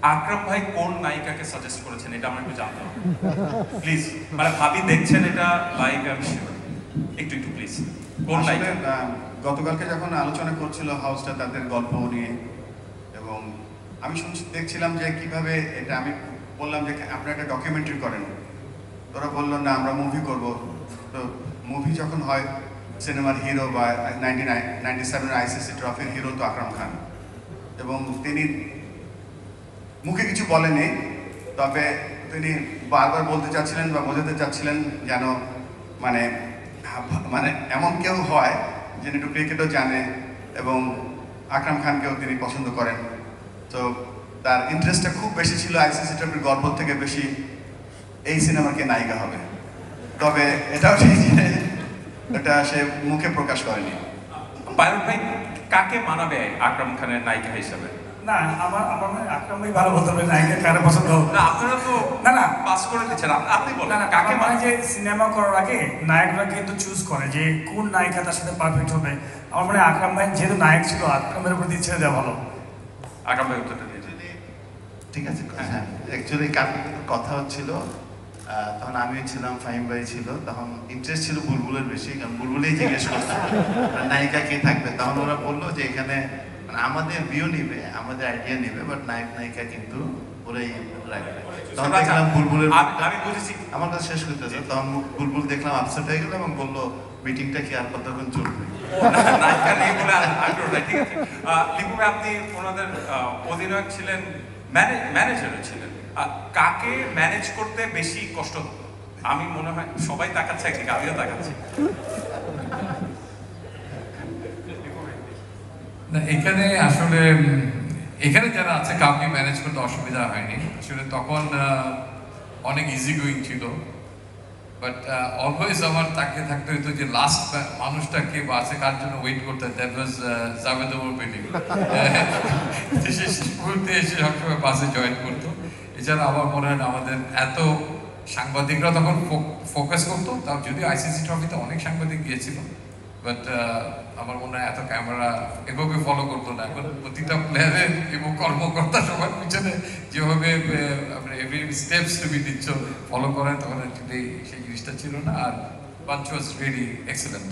আকরাম ভাই কোন নায়িকাকে সাজেস্ট করেছেন এটা আমরা একটু জানতে হবে প্লিজ। মানে ভাবি দেখছেন এটা লাইভ, আমি শিওর। একটু একটু প্লিজ, কোন নায়িকা? গতকালকে যখন আলোচনা করছিল হাউসটা তাদের গল্প নিয়ে, এবং আমি দেখছিলাম যে কিভাবে এটা, আমি বললাম যে আপনারা একটা ডকুমেন্টারি করেন, ওরা বললো না আমরা মুভি করব। তো মুভি যখন হয়, সিনেমার হিরো বা 97 আইসিসি ট্রফির হিরো তো আকরাম খান, এবং তিনি মুখে কিছু বলেনি, তবে তিনি বারবার বলতে চাচ্ছিলেন বা বোঝাতে চাচ্ছিলেন যেন মানে মানে এমন কেউ হয় যিনি একটু ক্রিকেটও জানে এবং আকরাম খানকেও তিনি পছন্দ করেন। তো তার ইন্টারেস্টটা খুব বেশি ছিল আইসিসি ট্রফির গল্প থেকে বেশি এই সিনেমার কে নায়িকা হবে। তবে এটাও ঠিক যে এটা সে মুখে প্রকাশ করেনি। পাইলট ভাই কাকে মানাবে আকরাম খানের নায়িকা হিসেবে? না, আমার মানে আকরাম ভাই ভালো বলতে হবে নায়িকা কারে পছন্দ হবে। না, আপনারা তো না পাস করে দিচ্ছেন, আপনি বলেন না কাকে মানে যে সিনেমা করার আগে নায়করা কিন্তু চুজ করে যে কোন নায়িকা তার সাথে পারফেক্ট হবে। আমার মনে হয় আকরাম ভাই যেহেতু নায়ক ছিল, আকরামের উপর দিয়ে ছেড়ে দেওয়া ভালো। আকরাম ভাই উত্তরটা দিয়ে। ঠিক আছে, হ্যাঁ অ্যাকচুয়ালি কালকে কিন্তু কথা হচ্ছিল, তখন আমিও ছিলাম, ফাহিম ভাই ছিল, তখন ইন্টারেস্ট ছিল বুলবুলের বেশি, কারণ বুলবুলেই জিজ্ঞেস করতো নায়িকা কে থাকবে। তখন ওরা বললো যে এখানে মানে আমাদের ভিউ নিবে, আমাদের আইডিয়া নিবে, বাট নায়ক নায়িকা কিন্তু ওরাই রাখবে। তখন দেখলাম বুলবুলের, আমি বুঝেছি, আমার কাছে শেষ করতেছে, তখন বুলবুল দেখলাম আপসেট হয়ে গেল এবং বললো মিটিংটা কি আর কতক্ষণ চলবে। নায়িকা নেই বলে আগ্রহ নাই, ঠিক আছে। লিপু ভাই, আপনি ওনাদের অধিনায়ক ছিলেন, ম্যানেজারও ছিলেন, কাকে ম্যানেজ করতে বেশি কষ্ট হতো? আমি মনে হয় সবাই তাকাচ্ছে একদিকে, আমিও তাকাচ্ছি। না, এখানে আসলে এখানে যারা আছে কাউকে ম্যানেজ করতে অসুবিধা হয়নি আসলে, তখন অনেক ইজি গোয়িং ছিল। বাট অলওয়েজ আমার তাকে থাকতে হতো যে লাস্ট মানুষটা কে বা আছে কার জন্য ওয়েট করতে, দ্যাট ওয়াজ জাভেদ ওমর পেটি। সে স্কুলতে এসে সবসময় বাসে জয়েন করতো। এছাড়া আমার মনে হয় না আমাদের এত সাংবাদিকরা তখন ফোকাস করতো, তাও যদিও আইসিসি ট্রফিতে অনেক সাংবাদিক গিয়েছিল, বাট আমার মনে হয় এত ক্যামেরা এভাবে ফলো করতো না। এখন প্রতিটা প্লেয়ারের এবং কর্মকর্তা সবার পিছনে যেভাবে আমরা এভরি স্টেপস তুমি নিচ্ছ ফলো করেন, তখন অ্যাকচুয়ালি সেই জিনিসটা ছিল না। আর পাঞ্চ ওয়াজ রিয়েলি এক্সেলেন্ট।